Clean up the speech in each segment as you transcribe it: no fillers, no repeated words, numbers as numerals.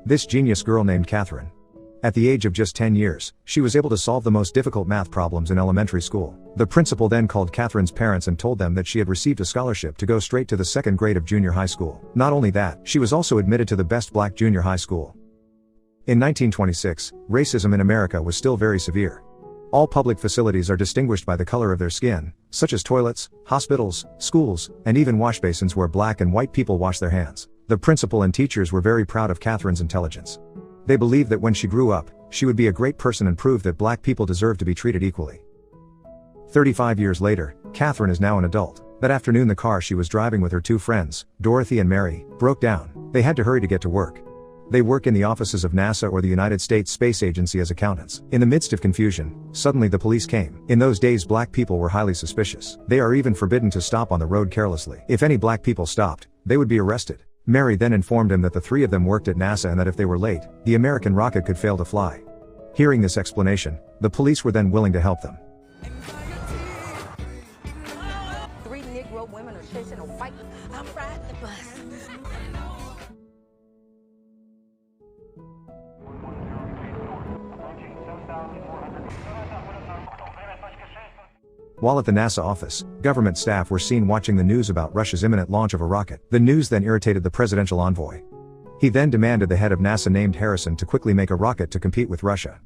This genius girl named Catherine. At the age of just 10 years, she was able to solve the most difficult math problems in elementary school. The principal then called Catherine's parents and told them that she had received a scholarship to go straight to the second grade of junior high school. Not only that, she was also admitted to the best black junior high school. In 1926, racism in America was still very severe. All public facilities are distinguished by the color of their skin, such as toilets, hospitals, schools, and even wash basins where black and white people wash their hands. The principal and teachers were very proud of Catherine's intelligence. They believed that when she grew up, she would be a great person and prove that black people deserve to be treated equally. 35 years later, Catherine is now an adult. That afternoon the car she was driving with her two friends, Dorothy and Mary, broke down. They had to hurry to get to work. They work in the offices of NASA or the United States Space Agency as accountants. In the midst of confusion, suddenly the police came. In those days black people were highly suspicious. They are even forbidden to stop on the road carelessly. If any black people stopped, they would be arrested. Mary then informed him that the three of them worked at NASA and that if they were late, the American rocket could fail to fly. Hearing this explanation, the police were then willing to help them. Three Negro women are chasing a white. I'm riding the bus. While at the NASA office, government staff were seen watching the news about Russia's imminent launch of a rocket. The news then irritated the presidential envoy. He then demanded the head of NASA named Harrison to quickly make a rocket to compete with Russia.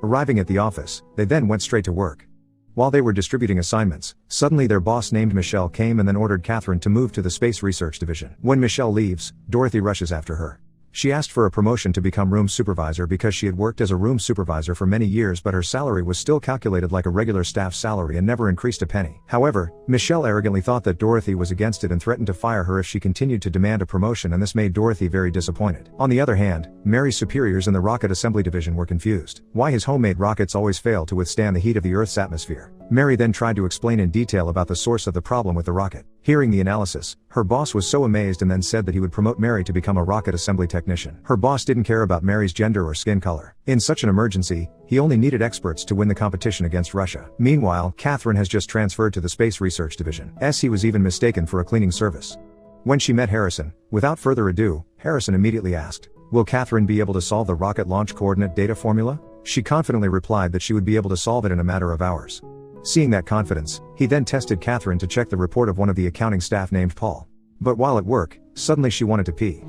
Arriving at the office, they then went straight to work. While they were distributing assignments, suddenly their boss named Michelle came and then ordered Catherine to move to the Space Research Division. When Michelle leaves, Dorothy rushes after her. She asked for a promotion to become room supervisor because she had worked as a room supervisor for many years, but her salary was still calculated like a regular staff salary and never increased a penny. However, Michelle arrogantly thought that Dorothy was against it and threatened to fire her if she continued to demand a promotion, and this made Dorothy very disappointed. On the other hand, Mary's superiors in the rocket assembly division were confused. Why his homemade rockets always fail to withstand the heat of the Earth's atmosphere. Mary then tried to explain in detail about the source of the problem with the rocket. Hearing the analysis, her boss was so amazed and then said that he would promote Mary to become a rocket assembly technician. Her boss didn't care about Mary's gender or skin color. In such an emergency, he only needed experts to win the competition against Russia. Meanwhile, Catherine has just transferred to the Space Research Division. He was even mistaken for a cleaning service. When she met Harrison, without further ado, Harrison immediately asked, "Will Catherine be able to solve the rocket launch coordinate data formula?" She confidently replied that she would be able to solve it in a matter of hours. Seeing that confidence, he then tested Catherine to check the report of one of the accounting staff named Paul. But while at work, suddenly she wanted to pee.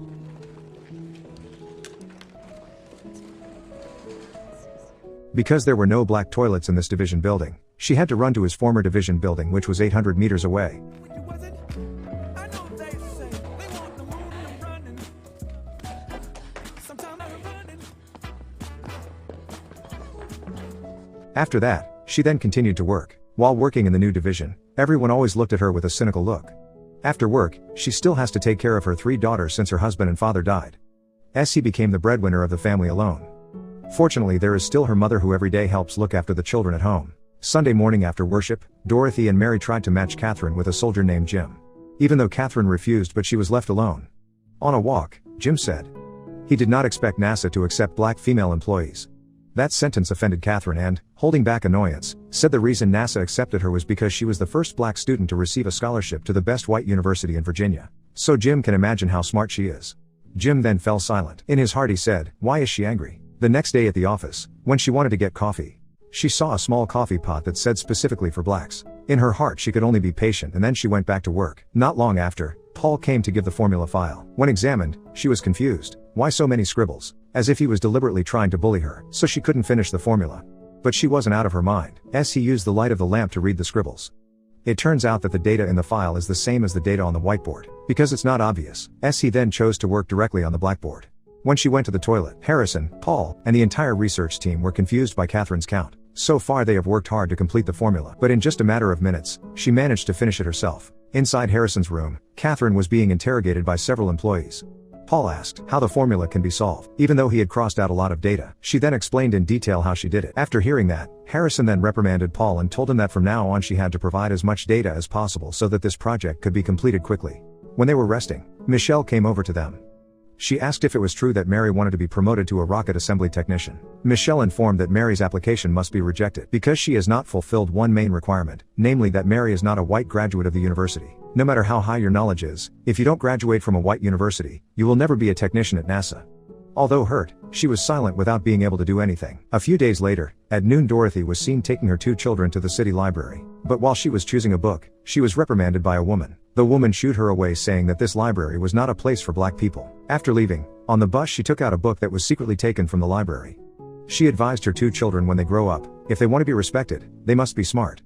Because there were no black toilets in this division building, she had to run to his former division building, which was 800 meters away. After that, she then continued to work. While working in the new division, everyone always looked at her with a cynical look. After work, she still has to take care of her 3 daughters since her husband and father died. He became the breadwinner of the family alone. Fortunately, there is still her mother who every day helps look after the children at home. Sunday morning after worship, Dorothy and Mary tried to match Catherine with a soldier named Jim. Even though Catherine refused, but she was left alone. On a walk, Jim said he did not expect NASA to accept black female employees. That sentence offended Catherine and, holding back annoyance, said the reason NASA accepted her was because she was the first black student to receive a scholarship to the best white university in Virginia. So Jim can imagine how smart she is. Jim then fell silent. In his heart he said, "Why is she angry?" The next day at the office, when she wanted to get coffee, she saw a small coffee pot that said specifically for blacks. In her heart she could only be patient, and then she went back to work. Not long after, Paul came to give the formula file. When examined, she was confused. Why so many scribbles? As if he was deliberately trying to bully her, so she couldn't finish the formula. But she wasn't out of her mind. He used the light of the lamp to read the scribbles. It turns out that the data in the file is the same as the data on the whiteboard. Because it's not obvious, he then chose to work directly on the blackboard. When she went to the toilet, Harrison, Paul, and the entire research team were confused by Catherine's count. So far they have worked hard to complete the formula, but in just a matter of minutes, she managed to finish it herself. Inside Harrison's room, Catherine was being interrogated by several employees. Paul asked how the formula can be solved, even though he had crossed out a lot of data. She then explained in detail how she did it. After hearing that, Harrison then reprimanded Paul and told him that from now on she had to provide as much data as possible so that this project could be completed quickly. When they were resting, Michelle came over to them. She asked if it was true that Mary wanted to be promoted to a rocket assembly technician. Michelle informed that Mary's application must be rejected because she has not fulfilled one main requirement, namely that Mary is not a white graduate of the university. No matter how high your knowledge is, if you don't graduate from a white university, you will never be a technician at NASA. Although hurt, she was silent without being able to do anything. A few days later, at noon Dorothy was seen taking her 2 children to the city library. But while she was choosing a book, she was reprimanded by a woman. The woman shooed her away saying that this library was not a place for black people. After leaving, on the bus she took out a book that was secretly taken from the library. She advised her 2 children when they grow up, if they want to be respected, they must be smart.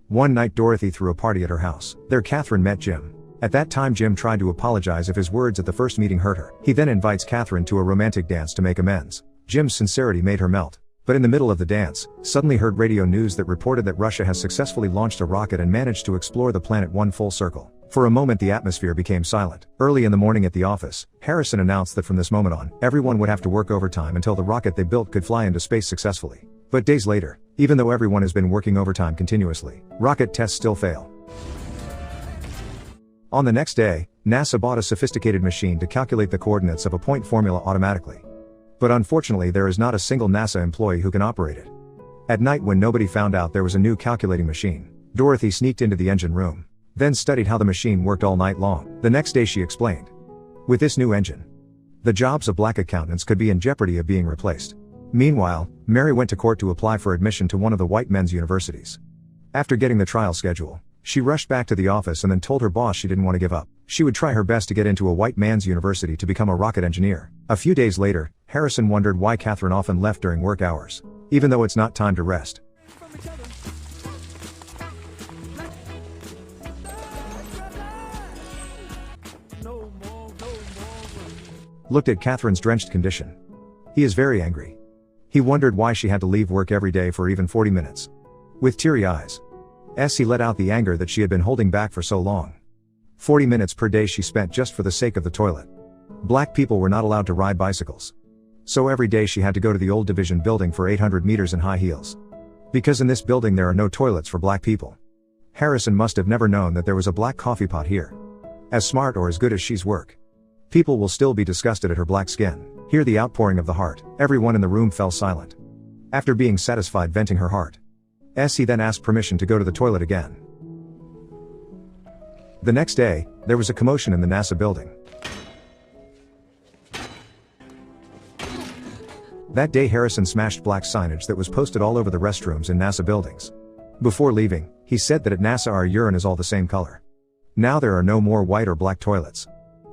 One night Dorothy threw a party at her house. There Catherine met Jim. At that time Jim tried to apologize if his words at the first meeting hurt her. He then invites Catherine to a romantic dance to make amends. Jim's sincerity made her melt. But in the middle of the dance, suddenly heard radio news that reported that Russia has successfully launched a rocket and managed to explore the planet one full circle. For a moment the atmosphere became silent. Early in the morning at the office, Harrison announced that from this moment on, everyone would have to work overtime until the rocket they built could fly into space successfully. But days later, even though everyone has been working overtime continuously, rocket tests still fail. On the next day, NASA bought a sophisticated machine to calculate the coordinates of a point formula automatically. But unfortunately there is not a single NASA employee who can operate it. At night when nobody found out there was a new calculating machine, Dorothy sneaked into the engine room, then studied how the machine worked all night long. The next day she explained. With this new engine, the jobs of black accountants could be in jeopardy of being replaced. Meanwhile, Mary went to court to apply for admission to one of the white men's universities. After getting the trial schedule, she rushed back to the office and then told her boss she didn't want to give up. She would try her best to get into a white man's university to become a rocket engineer. A few days later, Harrison wondered why Catherine often left during work hours, even though it's not time to rest. Looked at Catherine's drenched condition. He is very angry. He wondered why she had to leave work every day for even 40 minutes. With teary eyes, he let out the anger that she had been holding back for so long. 40 minutes per day she spent just for the sake of the toilet. Black people were not allowed to ride bicycles. So every day she had to go to the old division building for 800 meters in high heels. Because in this building there are no toilets for black people. Harrison must have never known that there was a black coffee pot here. As smart or as good as she's work, people will still be disgusted at her black skin. Hear the outpouring of the heart. Everyone in the room fell silent. After being satisfied venting her heart, he then asked permission to go to the toilet again. The next day, there was a commotion in the NASA building. That day Harrison smashed black signage that was posted all over the restrooms in NASA buildings. Before leaving, he said that at NASA our urine is all the same color. Now there are no more white or black toilets.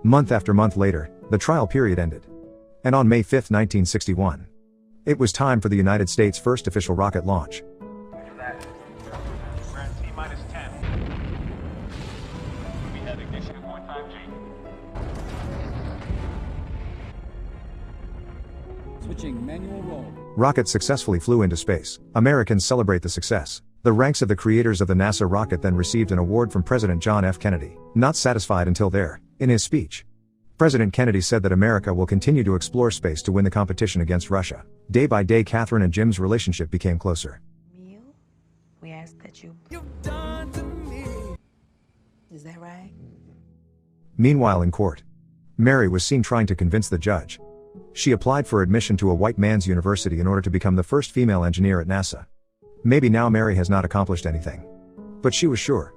Month after month later, the trial period ended. And on May 5, 1961, it was time for the United States' first official rocket launch. We're at T-minus 10. We have ignition at 0.5 G. Switching manual roll. Rocket successfully flew into space. Americans celebrate the success. The ranks of the creators of the NASA rocket then received an award from President John F. Kennedy. Not satisfied until there, in his speech, President Kennedy said that America will continue to explore space to win the competition against Russia. Day by day Catherine and Jim's relationship became closer. Meal? We ask that you've done to me. Is that right? Meanwhile in court, Mary was seen trying to convince the judge. She applied for admission to a white man's university in order to become the first female engineer at NASA. Maybe now Mary has not accomplished anything, but she was sure.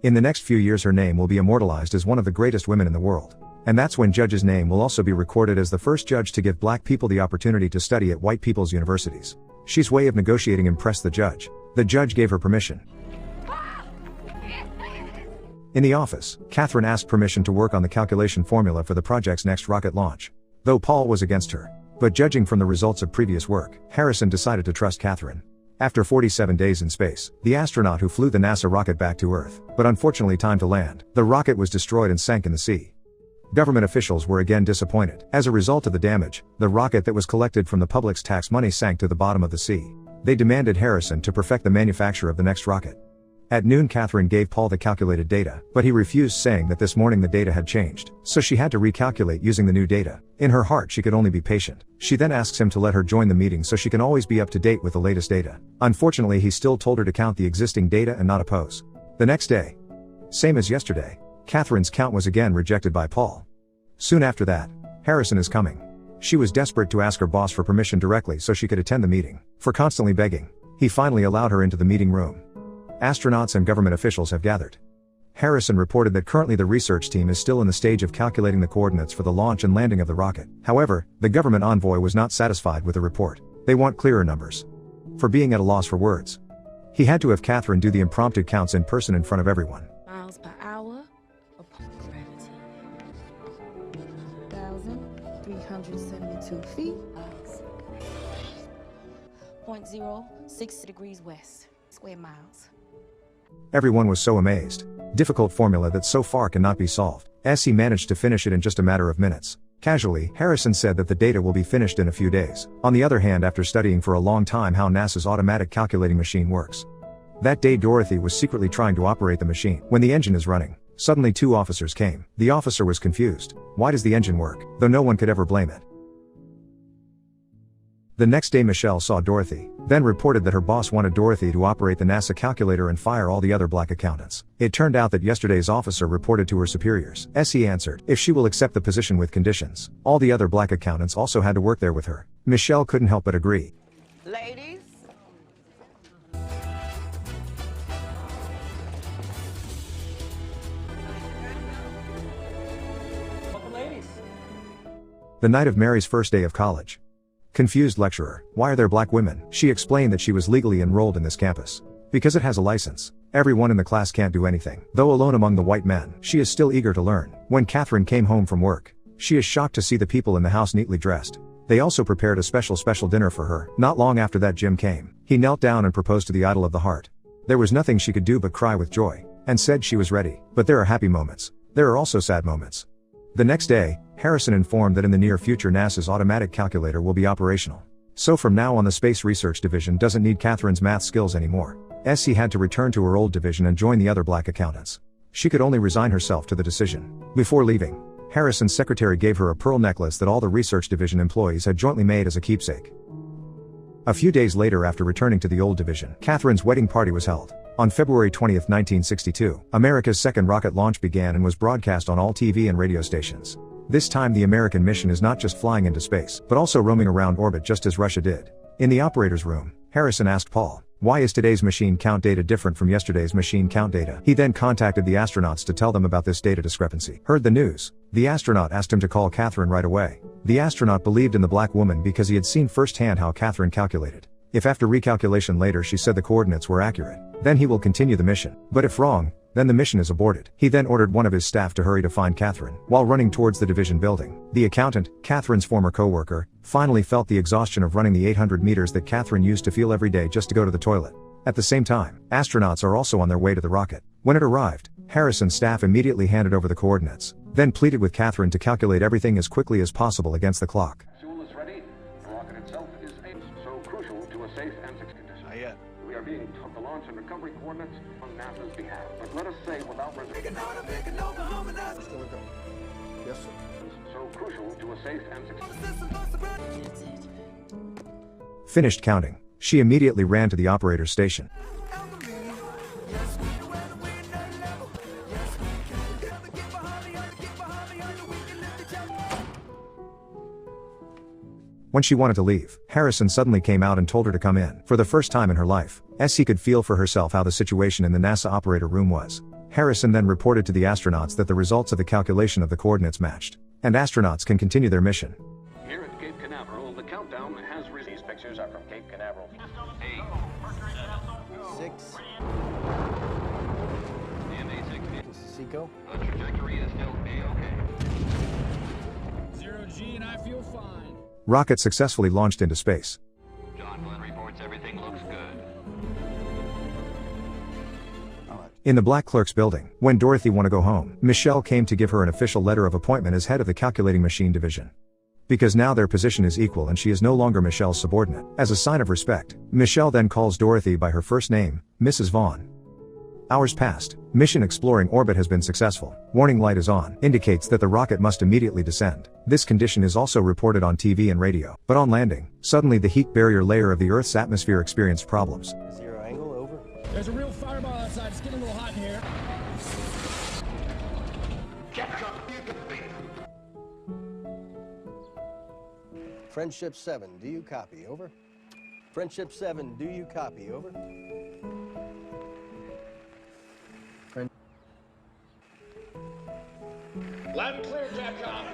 In the next few years her name will be immortalized as one of the greatest women in the world. And that's when Judge's name will also be recorded as the first judge to give black people the opportunity to study at white people's universities. She's way of negotiating impressed the judge. The judge gave her permission. In the office, Catherine asked permission to work on the calculation formula for the project's next rocket launch. Though Paul was against her. But judging from the results of previous work, Harrison decided to trust Catherine. After 47 days in space, the astronaut who flew the NASA rocket back to Earth, but unfortunately time to land, the rocket was destroyed and sank in the sea. Government officials were again disappointed. As a result of the damage, the rocket that was collected from the public's tax money sank to the bottom of the sea. They demanded Harrison to perfect the manufacture of the next rocket. At noon Catherine gave Paul the calculated data, but he refused, saying that this morning the data had changed, so she had to recalculate using the new data. In her heart she could only be patient. She then asks him to let her join the meeting so she can always be up to date with the latest data. Unfortunately he still told her to count the existing data and not oppose. The next day, same as yesterday, Catherine's count was again rejected by Paul. Soon after that, Harrison is coming. She was desperate to ask her boss for permission directly so she could attend the meeting. For constantly begging, he finally allowed her into the meeting room. Astronauts and government officials have gathered. Harrison reported that currently the research team is still in the stage of calculating the coordinates for the launch and landing of the rocket. However, the government envoy was not satisfied with the report. They want clearer numbers. For being at a loss for words, he had to have Catherine do the impromptu counts in person in front of everyone. Miles per hour upon gravity. 1,372 feet. 0.06 degrees west. Square miles. Everyone was so amazed. Difficult formula that so far cannot be solved. He managed to finish it in just a matter of minutes. Casually, Harrison said that the data will be finished in a few days. On the other hand, after studying for a long time how NASA's automatic calculating machine works. That day Dorothy was secretly trying to operate the machine. When the engine is running, suddenly 2 officers came. The officer was confused. Why does the engine work? Though no one could ever blame it. The next day Michelle saw Dorothy, then reported that her boss wanted Dorothy to operate the NASA calculator and fire all the other black accountants. It turned out that yesterday's officer reported to her superiors. He answered, if she will accept the position with conditions. All the other black accountants also had to work there with her. Michelle couldn't help but agree. Ladies. Welcome, ladies. The night of Mary's first day of college. Confused lecturer, why are there black women? She explained that she was legally enrolled in this campus. Because it has a license. Everyone in the class can't do anything. Though alone among the white men, she is still eager to learn. When Catherine came home from work, she is shocked to see the people in the house neatly dressed. They also prepared a special dinner for her. Not long after that Jim came. He knelt down and proposed to the idol of the heart. There was nothing she could do but cry with joy, and said she was ready. But there are happy moments. There are also sad moments. The next day, Harrison informed that in the near future NASA's automatic calculator will be operational. So from now on the Space Research Division doesn't need Catherine's math skills anymore. She had to return to her old division and join the other black accountants. She could only resign herself to the decision. Before leaving, Harrison's secretary gave her a pearl necklace that all the research division employees had jointly made as a keepsake. A few days later, after returning to the old division, Catherine's wedding party was held. On February 20, 1962, America's second rocket launch began and was broadcast on all TV and radio stations. This time the American mission is not just flying into space, but also roaming around orbit just as Russia did. In the operator's room, Harrison asked Paul, why is today's machine count data different from yesterday's machine count data? He then contacted the astronauts to tell them about this data discrepancy. Heard the news. The astronaut asked him to call Catherine right away. The astronaut believed in the black woman because he had seen firsthand how Catherine calculated. If after recalculation later she said the coordinates were accurate, then he will continue the mission. But if wrong, then the mission is aborted. He then ordered one of his staff to hurry to find Catherine. While running towards the division building, the accountant, Catherine's former co-worker, finally felt the exhaustion of running the 800 meters that Catherine used to feel every day just to go to the toilet. At the same time, astronauts are also on their way to the rocket. When it arrived, Harrison's staff immediately handed over the coordinates, then pleaded with Catherine to calculate everything as quickly as possible against the clock. Fuel is ready. The rocket itself is so crucial to a safe and secure condition. Not yet. We are being taught the launch and recovery coordinates on NASA's behalf. But let us say without reservation. Yes, sir. So crucial to a safe and secure. That's it. Finished counting, she immediately ran to the operator's station. When she wanted to leave, Harrison suddenly came out and told her to come in. For the first time in her life, she could feel for herself how the situation in the NASA operator room was. Harrison then reported to the astronauts that the results of the calculation of the coordinates matched, and astronauts can continue their mission. Here at Cape Canaveral, the countdown has risen. These pictures are from Cape Canaveral. 8, 6. This is Seco. The trajectory is still A-OK. 0G and I feel fine. Rocket successfully launched into space. John Glenn reports everything looks good. In the Black Clerk's building, when Dorothy wanted to go home, Michelle came to give her an official letter of appointment as head of the calculating machine division. Because now their position is equal and she is no longer Michelle's subordinate. As a sign of respect, Michelle then calls Dorothy by her first name, Mrs. Vaughn. Hours passed. Mission exploring orbit has been successful. Warning light is on. Indicates that the rocket must immediately descend. This condition is also reported on TV and radio. But on landing, suddenly the heat barrier layer of the Earth's atmosphere experienced problems. 0 angle, over. There's a real fireball outside. It's getting a little hot in here. Friendship 7, do you copy, over? Friendship 7, do you copy, over? Land clear, Capcom.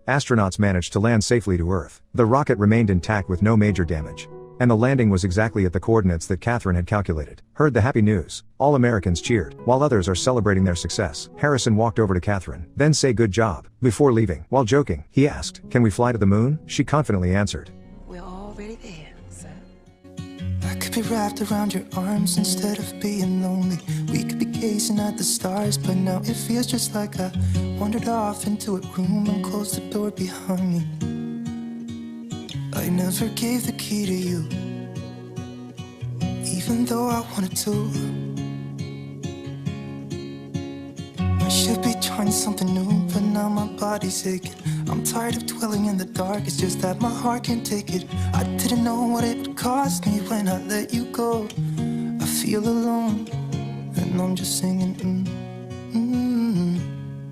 Astronauts managed to land safely to Earth. The rocket remained intact with no major damage. And the landing was exactly at the coordinates that Catherine had calculated. Heard the happy news. All Americans cheered, while others are celebrating their success. Harrison walked over to Catherine, then say good job. Before leaving, while joking, he asked, "Can we fly to the moon?" She confidently answered, We're already there, sir. I could be wrapped around your arms instead of being lonely. We could be gazing at the stars, but now it feels just like I wandered off into a room and closed the door behind me. I never gave the key to you, even though I wanted to. I should be trying something new, but now my body's aching. I'm tired of dwelling in the dark, it's just that my heart can't take it. I didn't know what it would cost me when I let you go. I feel alone, and I'm just singing,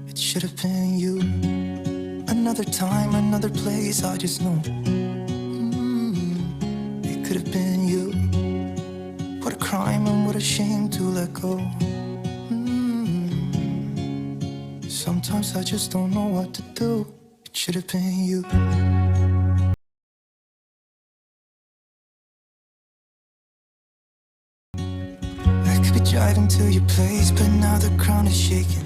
It should have been you. Another time, another place, I just know. It could have been you. What a crime and what a shame to let go. Sometimes I just don't know what to do. It should have been you. I could be driving to your place, but now the ground is shaking.